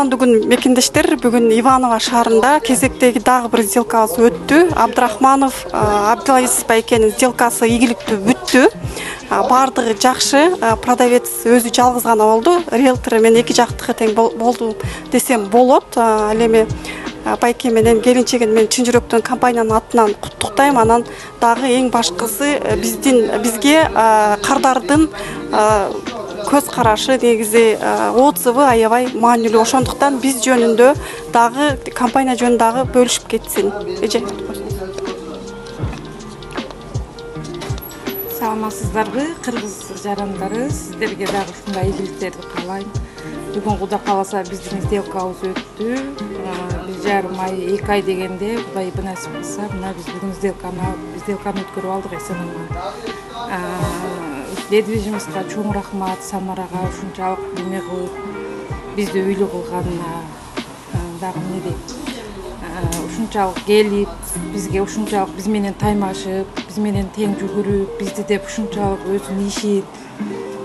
кутмандуу күн мекендештер. Бүгүн Иваново шаарында кезектеги дагы бир сделкабыз өттү. Абдрахманов Абдулазиз байкенин сделкасы ийгиликтүү бүттү. Бардыгы жакшы. Продавец өзү жалгыз гана болду. Риэлтор менен эки жактыкы тең болду десем болот. Ал эми байке менен келинчегин мен чын жүрөктөн компаниянын атынан куттуктайм. Анан дагы эң башкысы бизге кардардын көз карашы, негизи отзывы аябай маанилүү. Ошондуктан биз жөнүндө дагы компания жөнүндө дагы бөлүшүп кетсин. Саламатсыздарбы, кыргыз жарандары? Сиздерге дагы ушундай ийгиликтерди каалайм. Бүгүн Кудай кааласа биздин сделкабыз өттү. 1,5 ай, 2 ай дегенде Кудай насип кылса, мына биз бүгүн сделканы өткөрүп алдык эсен-аман. Недвижимостька чоң рахмат, Самарага ушунчалык эме кылып, бизди үйлүү кылганына, дагы эмне дейт, ушунчалык келип, бизге ушунчалык биз менен таймашып, биз менен тең жүгүрүп, бизди деп ушунчалык өзүнүн ишин,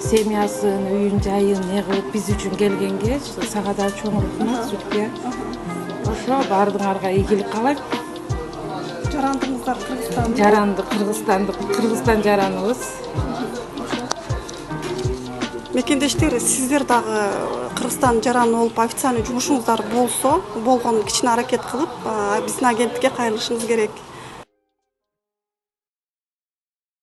семьясын, үйүн, жайын не кылып биз үчүн келгенге сага да чоң рахмат, Сүткө. Ошо баардыгыңарга ийгилик каалайм. Жарандыңыздар Кыргызстан. Кыргызстан жараныбыз. Мекендештер, сиздер дагы Кыргызстан жараны болуп официальный жумушуңуздар болгон кичине аракет кылып, биздин агенттикке кайрылышыңыз керек.